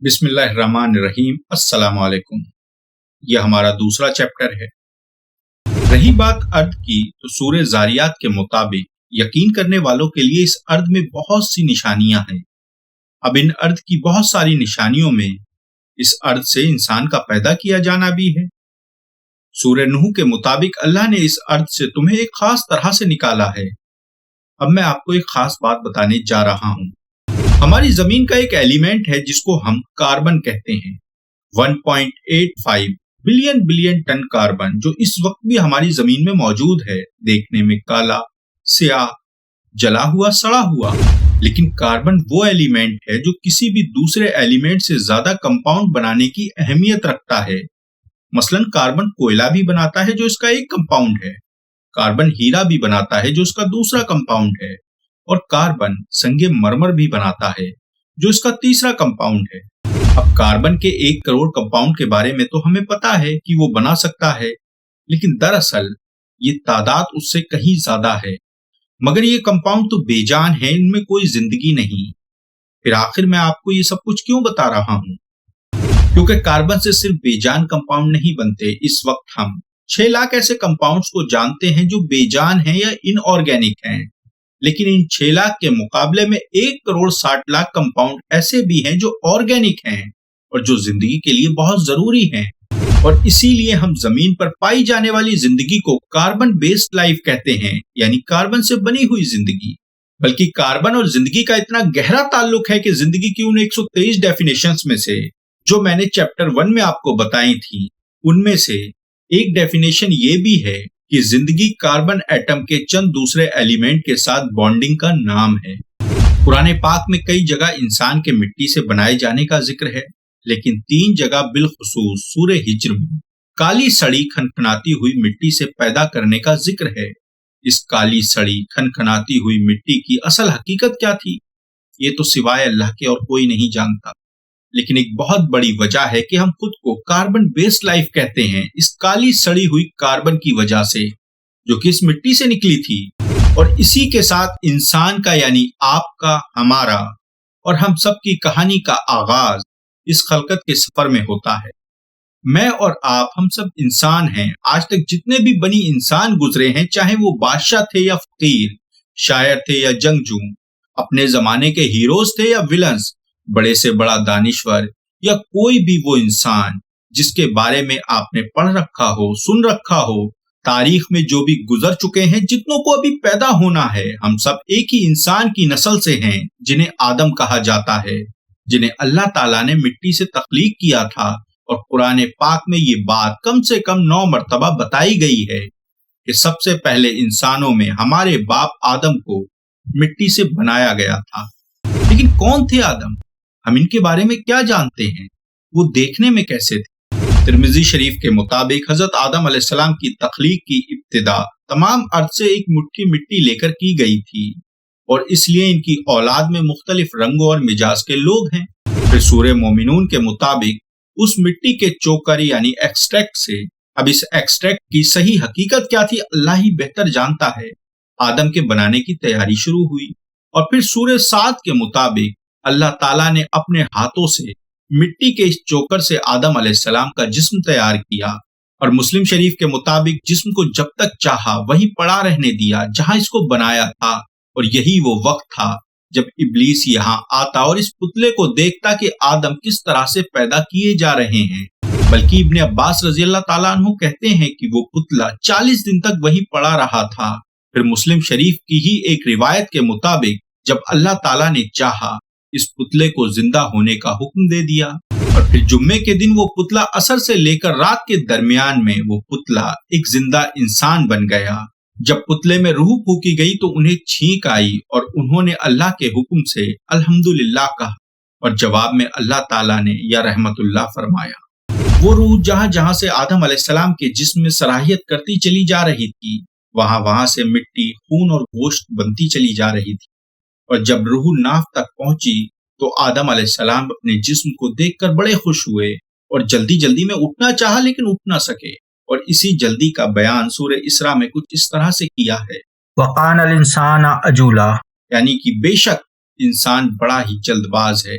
بسم اللہ الرحمن الرحیم۔ السلام علیکم۔ یہ ہمارا دوسرا چیپٹر ہے۔ رہی بات ارد کی تو سورہ زاریات کے مطابق یقین کرنے والوں کے لیے اس ارد میں بہت سی نشانیاں ہیں۔ اب ان ارد کی بہت ساری نشانیوں میں اس ارد سے انسان کا پیدا کیا جانا بھی ہے۔ سورہ نوح کے مطابق اللہ نے اس ارد سے تمہیں ایک خاص طرح سے نکالا ہے۔ اب میں آپ کو ایک خاص بات بتانے جا رہا ہوں۔ ہماری زمین کا ایک ایلیمنٹ ہے جس کو ہم کاربن کہتے ہیں۔ 1.85 بلین ٹن کاربن جو اس وقت بھی ہماری زمین میں موجود ہے، دیکھنے میں کالا، سیاہ، جلا ہوا، سڑا ہوا، لیکن کاربن وہ ایلیمنٹ ہے جو کسی بھی دوسرے ایلیمنٹ سے زیادہ کمپاؤنڈ بنانے کی اہمیت رکھتا ہے۔ مثلا کاربن کوئلہ بھی بناتا ہے جو اس کا ایک کمپاؤنڈ ہے، کاربن ہیرا بھی بناتا ہے جو اس کا دوسرا کمپاؤنڈ ہے، اور کاربن سنگ مرمر بھی بناتا ہے جو اس کا تیسرا کمپاؤنڈ ہے۔ اب کاربن کے 1 کروڑ کمپاؤنڈ کے بارے میں تو ہمیں پتا ہے کہ وہ بنا سکتا ہے، لیکن دراصل یہ تعداد اس سے کہیں زیادہ ہے۔ مگر یہ کمپاؤنڈ تو بے جان ہیں، ان میں کوئی زندگی نہیں۔ پھر آخر میں آپ کو یہ سب کچھ کیوں بتا رہا ہوں؟ کیونکہ کاربن سے صرف بے جان کمپاؤنڈ نہیں بنتے۔ اس وقت ہم 6 لاکھ ایسے کمپاؤنڈز کو جانتے ہیں جو بے جان ہیں یا ان آرگینک ہیں، لیکن ان 6 لاکھ کے مقابلے میں 1 کروڑ 60 لاکھ کمپاؤنڈ ایسے بھی ہیں جو آرگینک ہیں اور جو زندگی کے لیے بہت ضروری ہیں، اور اسی لیے ہم زمین پر پائی جانے والی زندگی کو کاربن بیسڈ لائف کہتے ہیں، یعنی کاربن سے بنی ہوئی زندگی۔ بلکہ کاربن اور زندگی کا اتنا گہرا تعلق ہے کہ زندگی کی ان 123 ڈیفینیشنز میں سے جو میں نے چیپٹر 1 میں آپ کو بتائی تھی، ان میں سے ایک ڈیفینیشن یہ بھی ہے کہ زندگی کاربن ایٹم کے چند دوسرے ایلیمنٹ کے ساتھ بانڈنگ کا نام ہے۔ قرآن پاک میں کئی جگہ انسان کے مٹی سے بنائے جانے کا ذکر ہے، لیکن 3 جگہ بالخصوص سورہ ہجر میں کالی سڑی کھنکھناتی ہوئی مٹی سے پیدا کرنے کا ذکر ہے۔ اس کالی سڑی کھنکھناتی ہوئی مٹی کی اصل حقیقت کیا تھی، یہ تو سوائے اللہ کے اور کوئی نہیں جانتا، لیکن ایک بہت بڑی وجہ ہے کہ ہم خود کو کاربن بیسڈ لائف کہتے ہیں، اس کالی سڑی ہوئی کاربن کی وجہ سے جو کہ اس مٹی سے نکلی تھی، اور اسی کے ساتھ انسان کا یعنی آپ کا، ہمارا اور ہم سب کی کہانی کا آغاز اس خلقت کے سفر میں ہوتا ہے۔ میں اور آپ ہم سب انسان ہیں۔ آج تک جتنے بھی بنی انسان گزرے ہیں، چاہے وہ بادشاہ تھے یا فقیر، شاعر تھے یا جنگجو، اپنے زمانے کے ہیروز تھے یا ویلنز، بڑے سے بڑا دانشور یا کوئی بھی وہ انسان جس کے بارے میں آپ نے پڑھ رکھا ہو، سن رکھا ہو، تاریخ میں جو بھی گزر چکے ہیں، جتنوں کو ابھی پیدا ہونا ہے، ہم سب ایک ہی انسان کی نسل سے ہیں جنہیں آدم کہا جاتا ہے، جنہیں اللہ تعالیٰ نے مٹی سے تخلیق کیا تھا، اور قرآن پاک میں یہ بات کم سے کم 9 مرتبہ بتائی گئی ہے کہ سب سے پہلے انسانوں میں ہمارے باپ آدم کو مٹی سے بنایا گیا تھا۔ لیکن کون تھے آدم؟ ہم ان کے بارے میں کیا جانتے ہیں؟ وہ دیکھنے میں کیسے تھے؟ ترمذی شریف کے مطابق حضرت آدم علیہ السلام کی تخلیق کی ابتدا تمام ارض سے ایک مٹھی مٹی لے کر کی گئی تھی، اور اس لیے ان کی اولاد میں مختلف رنگوں اور مزاج کے لوگ ہیں۔ پھر سورہ مومنون کے مطابق اس مٹی کے چوکر یعنی ایکسٹریکٹ سے، اب اس ایکسٹریکٹ کی صحیح حقیقت کیا تھی اللہ ہی بہتر جانتا ہے، آدم کے بنانے کی تیاری شروع ہوئی۔ اور پھر سورہ صاد کے مطابق اللہ تعالیٰ نے اپنے ہاتھوں سے مٹی کے اس چوکر سے آدم علیہ السلام کا جسم تیار کیا، اور مسلم شریف کے مطابق جسم کو جب تک چاہا وہیں پڑا رہنے دیا جہاں اس کو بنایا تھا، اور یہی وہ وقت تھا جب ابلیس یہاں آتا اور اس پتلے کو دیکھتا کہ آدم کس طرح سے پیدا کیے جا رہے ہیں۔ بلکہ ابن عباس رضی اللہ تعالیٰ عنہ کہتے ہیں کہ وہ پتلا 40 دن تک وہیں پڑا رہا تھا۔ پھر مسلم شریف کی ہی ایک روایت کے مطابق جب اللہ تعالیٰ نے چاہا اس پتلے کو زندہ ہونے کا حکم دے دیا، اور پھر جمعے کے دن وہ پتلا عصر سے لے کر رات کے درمیان میں وہ پتلا ایک زندہ انسان بن گیا۔ جب پتلے میں روح پھونکی گئی تو انہیں چھینک آئی، اور انہوں نے اللہ کے حکم سے الحمدللہ کہا، اور جواب میں اللہ تعالیٰ نے یا رحمت اللہ فرمایا۔ وہ روح جہاں جہاں سے آدم علیہ السلام کے جسم میں صلاحیت کرتی چلی جا رہی تھی، وہاں سے مٹی، خون اور گوشت بنتی چلی جا رہی تھی، اور جب روح ناف تک پہنچی تو آدم علیہ السلام اپنے جسم کو دیکھ کر بڑے خوش ہوئے، اور جلدی جلدی میں اٹھنا چاہا لیکن اٹھ نہ سکے، اور اسی جلدی کا بیان سورہ اسراء میں کچھ اس طرح سے کیا ہے، وَقَانَ الْإِنسَانَ عَجُولًا، یعنی کہ بے شک انسان بڑا ہی جلد باز ہے۔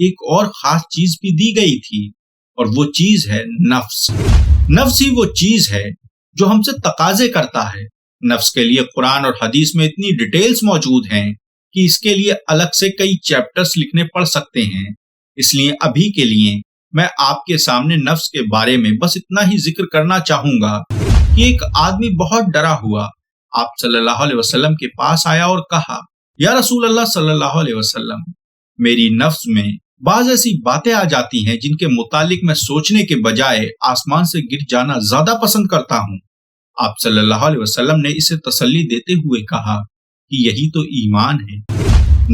ایک اور خاص چیز بھی دی گئی تھی، اور وہ چیز ہے نفس۔ نفس ہی وہ چیز ہے جو ہم سے تقاضے کرتا ہے۔ نفس کے لیے قرآن اور حدیث میں اتنی ڈیٹیلز موجود ہیں کہ اس کے لیے الگ سے کئی چیپٹرز لکھنے پڑ سکتے ہیں۔ اس لیے ابھی کے لیے میں آپ کے سامنے نفس کے بارے میں بس اتنا ہی ذکر کرنا چاہوں گا کہ ایک آدمی بہت ڈرا ہوا آپ صلی اللہ علیہ وسلم کے پاس آیا اور کہا، یا رسول اللہ صلی اللہ علیہ وسلم، میری نفس میں بعض ایسی باتیں آ جاتی ہیں جن کے متعلق میں سوچنے کے بجائے آسمان سے گر جانا زیادہ پسند کرتا ہوں۔ آپ صلی اللہ علیہ وسلم نے اسے تسلی دیتے ہوئے کہا کہ یہی تو ایمان ہے۔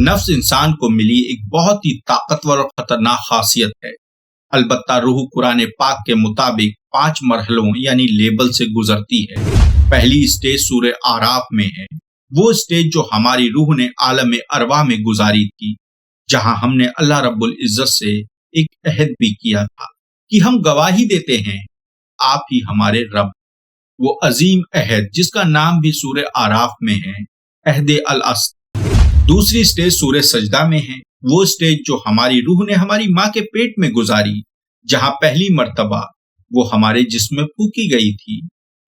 نفس انسان کو ملی ایک بہت ہی طاقتور اور خطرناک خاصیت ہے۔ البتہ روح قرآن پاک کے مطابق 5 مرحلوں یعنی لیبل سے گزرتی ہے۔ پہلی اسٹیج سورہ اعراف میں ہے، وہ اسٹیج جو ہماری روح نے عالم ارواح میں گزاری تھی، جہاں ہم نے اللہ رب العزت سے ایک عہد بھی کیا تھا کہ ہم گواہی دیتے ہیں آپ ہی ہمارے رب۔ وہ عظیم عہد جس کا نام بھی سورہ اعراف میں ہے، عہد الاصل۔ دوسری اسٹیج سورہ سجدہ میں ہے، وہ اسٹیج جو ہماری روح نے ہماری ماں کے پیٹ میں گزاری، جہاں پہلی مرتبہ وہ ہمارے جسم میں پھونکی گئی تھی۔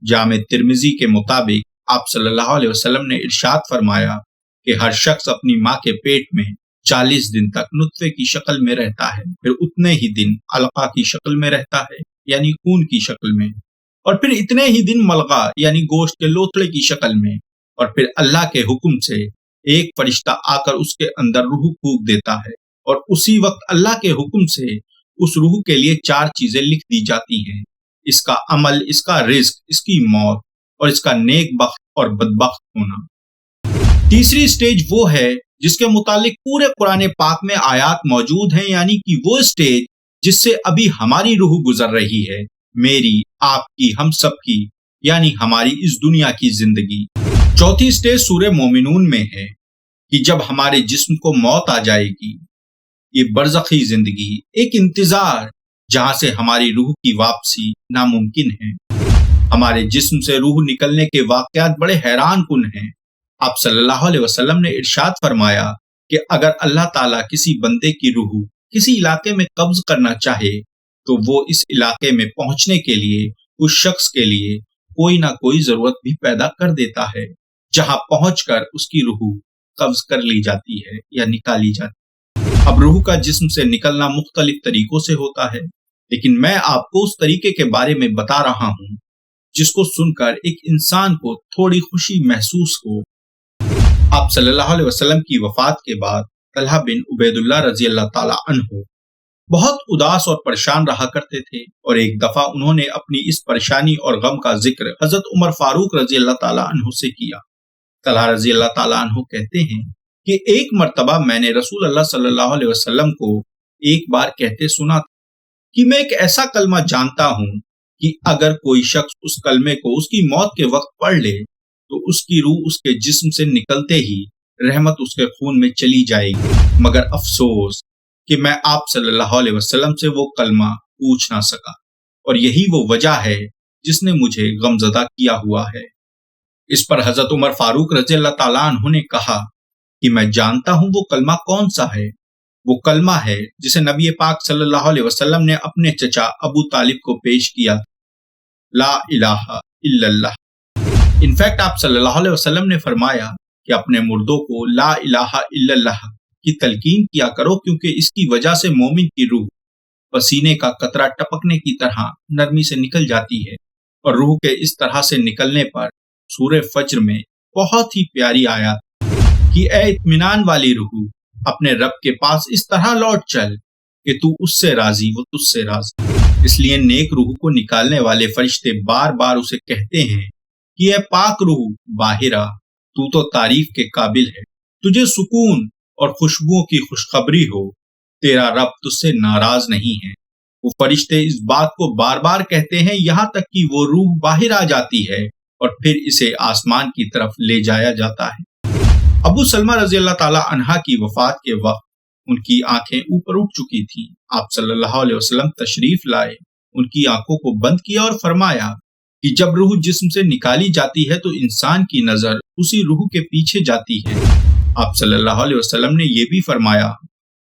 جامع ترمذی کے مطابق آپ صلی اللہ علیہ وسلم نے ارشاد فرمایا کہ ہر شخص اپنی ماں کے پیٹ میں 40 دن تک نطفے کی شکل میں رہتا ہے، پھر اتنے ہی دن علقہ کی شکل میں رہتا ہے یعنی خون کی شکل میں، اور پھر اتنے ہی دن ملغہ یعنی گوشت کے لوتھڑے کی شکل میں، اور پھر اللہ کے حکم سے ایک فرشتہ آ کر اس کے اندر روح پھونک دیتا ہے، اور اسی وقت اللہ کے حکم سے اس روح کے لیے 4 چیزیں لکھ دی جاتی ہیں: اس کا عمل، اس کا رزق، اس کی موت، اور اس کا نیک بخت اور بدبخت ہونا۔ تیسری سٹیج وہ ہے جس کے متعلق پورے قرآن پاک میں آیات موجود ہیں، یعنی کہ وہ سٹیج جس سے ابھی ہماری روح گزر رہی ہے، میری، آپ کی، ہم سب کی، یعنی ہماری اس دنیا کی زندگی۔ چوتھی سٹیج سورہ مومنون میں ہے کہ جب ہمارے جسم کو موت آ جائے گی، یہ برزخی زندگی، ایک انتظار جہاں سے ہماری روح کی واپسی ناممکن ہے۔ ہمارے جسم سے روح نکلنے کے واقعات بڑے حیران کن ہیں۔ آپ صلی اللہ علیہ وسلم نے ارشاد فرمایا کہ اگر اللہ تعالیٰ کسی بندے کی روح کسی علاقے میں قبض کرنا چاہے تو وہ اس علاقے میں پہنچنے کے لیے اس شخص کے لیے کوئی نہ کوئی ضرورت بھی پیدا کر دیتا ہے، جہاں پہنچ کر اس کی روح قبض کر لی جاتی ہے یا نکالی جاتی ہے۔ اب روح کا جسم سے نکلنا مختلف طریقوں سے ہوتا ہے، لیکن میں آپ کو اس طریقے کے بارے میں بتا رہا ہوں جس کو سن کر ایک انسان کو تھوڑی خوشی محسوس ہو۔ آپ صلی اللہ علیہ وسلم کی وفات کے بعد طلحہ بن عبید اللہ رضی اللہ تعالی عنہ بہت اداس اور پریشان رہا کرتے تھے، اور ایک دفعہ انہوں نے اپنی اس پریشانی اور غم کا ذکر حضرت عمر فاروق رضی اللہ تعالی عنہ سے کیا۔ طلحہ رضی اللہ تعالی عنہ کہتے ہیں کہ ایک مرتبہ میں نے رسول اللہ صلی اللہ علیہ وسلم کو ایک بار کہتے سنا تھا کہ میں ایک ایسا کلمہ جانتا ہوں کہ اگر کوئی شخص اس کلمے کو اس کی موت کے وقت پڑھ لے تو اس کی روح اس کے جسم سے نکلتے ہی رحمت اس کے خون میں چلی جائے گی، مگر افسوس کہ میں آپ صلی اللہ علیہ وسلم سے وہ کلمہ پوچھ نہ سکا، اور یہی وہ وجہ ہے جس نے مجھے غمزدہ کیا ہوا ہے۔ اس پر حضرت عمر فاروق رضی اللہ تعالیٰ عنہ نے کہا کہ میں جانتا ہوں وہ کلمہ کون سا ہے۔ وہ کلمہ ہے جسے نبی پاک صلی اللہ علیہ وسلم نے اپنے چچا ابو طالب کو پیش کیا، لا الہ الا اللہ۔ انفیکٹ آپ صلی اللہ علیہ وسلم نے فرمایا کہ اپنے مردوں کو لا الہ الا اللہ کی تلقین کیا کرو، کیونکہ اس کی وجہ سے مومن کی روح پسینے کا قطرہ ٹپکنے کی طرح نرمی سے نکل جاتی ہے، اور روح کے اس طرح سے نکلنے پر سورہ فجر میں بہت ہی پیاری آیات کہ اے اطمینان والی روح، اپنے رب کے پاس اس طرح لوٹ چل کہ تو اس سے راضی، وہ تجھ سے راضی۔ اس لیے نیک روح کو نکالنے والے فرشتے بار بار اسے کہتے ہیں کہ اے پاک روح باہرہ، تو تو تعریف کے قابل ہے، تجھے سکون اور خوشبوؤں کی خوشخبری ہو، تیرا رب تجھ سے ناراض نہیں ہے۔ وہ فرشتے اس بات کو بار بار کہتے ہیں یہاں تک کہ وہ روح باہر آ جاتی ہے اور پھر اسے آسمان کی طرف لے جایا جاتا ہے۔ ابو سلمہ رضی اللہ تعالی عنہا کی وفات کے وقت ان کی آنکھیں اوپر اٹھ چکی تھیں۔ آپ صلی اللہ علیہ وسلم تشریف لائے، ان کی آنکھوں کو بند کیا اور فرمایا کہ جب روح جسم سے نکالی جاتی ہے تو انسان کی نظر اسی روح کے پیچھے جاتی ہے۔ آپ صلی اللہ علیہ وسلم نے یہ بھی فرمایا